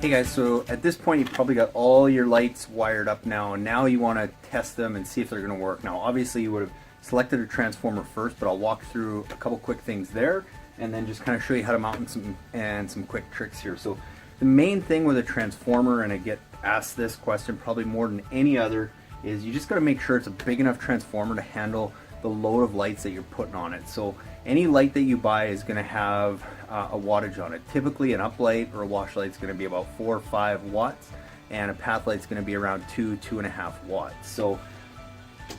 Hey guys, so at this point you've probably got all your lights wired up now, and now you want to test them and see if they're going to work. Now obviously you would have selected a transformer first, but I'll walk through a couple quick things there and then just kind of show you how to mount some quick tricks here. So the main thing with a transformer, and I get asked this question probably more than any other, is you just got to make sure it's a big enough transformer to handle the load of lights that you're putting on it. So any light that you buy is going to have a wattage on it. Typically an uplight or a wash light is going to be about 4 or 5 watts, and a path light is going to be around 2.5 watts. So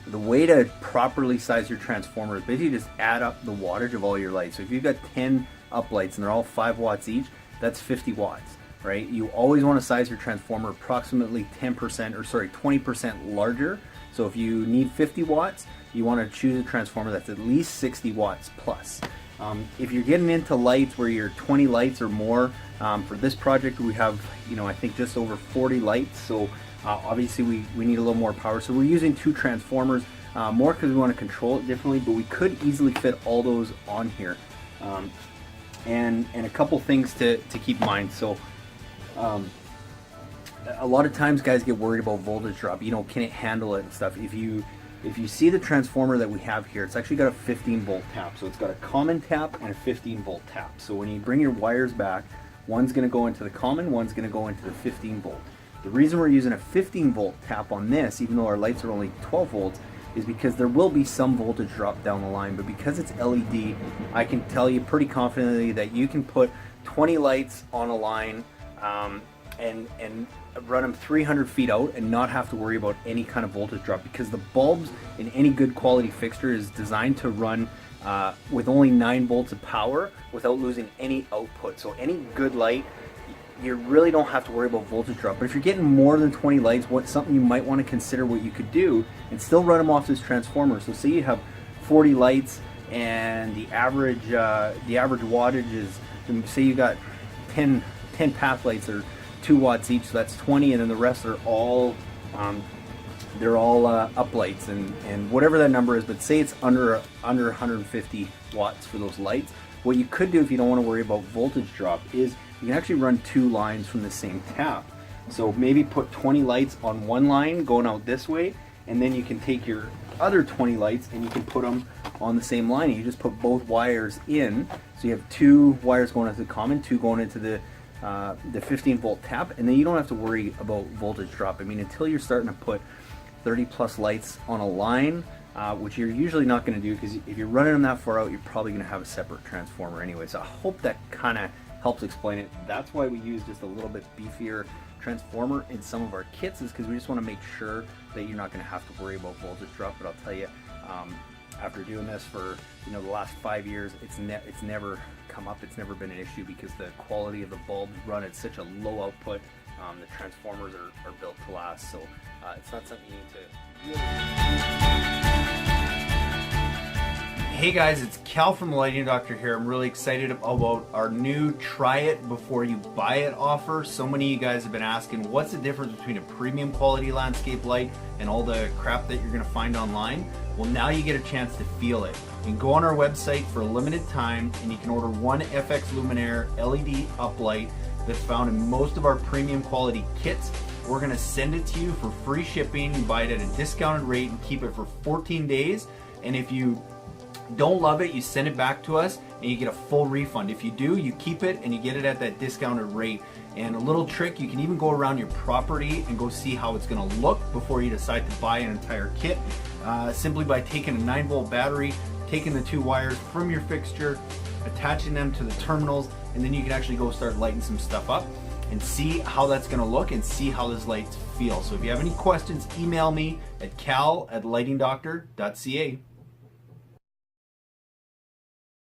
the way to properly size your transformer is basically just add up the wattage of all your lights. So if you've got 10 uplights and they're all 5 watts each, that's 50 watts, right? You always want to size your transformer approximately 20% larger. So if you need 50 watts, you want to choose a transformer that's at least 60 watts plus. If you're getting into lights where you're 20 lights or more, for this project we have, I think just over 40 lights. So obviously we need a little more power. So we're using 2 transformers, more because we want to control it differently, but we could easily fit all those on here. And a couple things to keep in mind. So a lot of times guys get worried about voltage drop. Can it handle it and stuff? If you see the transformer that we have here, it's actually got a 15 volt tap. So it's got a common tap and a 15 volt tap. So when you bring your wires back, one's going to go into the common, one's going to go into the 15 volt. The reason we're using a 15 volt tap on this, even though our lights are only 12 volts, is because there will be some voltage drop down the line. But because it's LED, I can tell you pretty confidently that you can put 20 lights on a line and run them 300 feet out and not have to worry about any kind of voltage drop, because the bulbs in any good quality fixture is designed to run with only 9 volts of power without losing any output. So any good light, you really don't have to worry about voltage drop. But if you're getting more than 20 lights, something you might want to consider what you could do and still run them off this transformer. So say you have 40 lights and the average wattage is, say you got 10 path lights or 2 watts each, so that's 20, and then the rest are all uplights and whatever that number is. But say it's under 150 watts for those lights. What you could do if you don't want to worry about voltage drop is you can actually run 2 lines from the same tap. So maybe put 20 lights on one line going out this way, and then you can take your other 20 lights and you can put them on the same line, and you just put both wires in. So you have 2 wires going into the common, 2 going into the 15 volt tap, and then you don't have to worry about voltage drop. I mean, until you're starting to put 30 plus lights on a line, which you're usually not going to do, because if you're running them that far out, you're probably going to have a separate transformer anyway. So I hope that kind of helps explain it. That's why we use just a little bit beefier transformer in some of our kits, is because we just want to make sure that you're not going to have to worry about voltage drop. But I'll tell you, after doing this for the last 5 years, it's never come up. It's never been an issue, because the quality of the bulbs run at such a low output. The transformers are built to last, so it's not something you need to really... Hey guys, it's Cal from the Lighting Doctor here. I'm really excited about our new try it before you buy it offer. So many of you guys have been asking, what's the difference between a premium quality landscape light and all the crap that you're going to find online? Well, now you get a chance to feel it. You can go on our website for a limited time and you can order one FX Luminaire LED uplight that's found in most of our premium quality kits. We're going to send it to you for free shipping. You buy it at a discounted rate and keep it for 14 days. And if you don't love it, you send it back to us and you get a full refund. If you do, you keep it and you get it at that discounted rate. And a little trick, you can even go around your property and go see how it's going to look before you decide to buy an entire kit, simply by taking a 9 volt battery, taking the 2 wires from your fixture, attaching them to the terminals, and then you can actually go start lighting some stuff up and see how that's going to look and see how those lights feel. So if you have any questions, email me at cal@lightingdoctor.ca.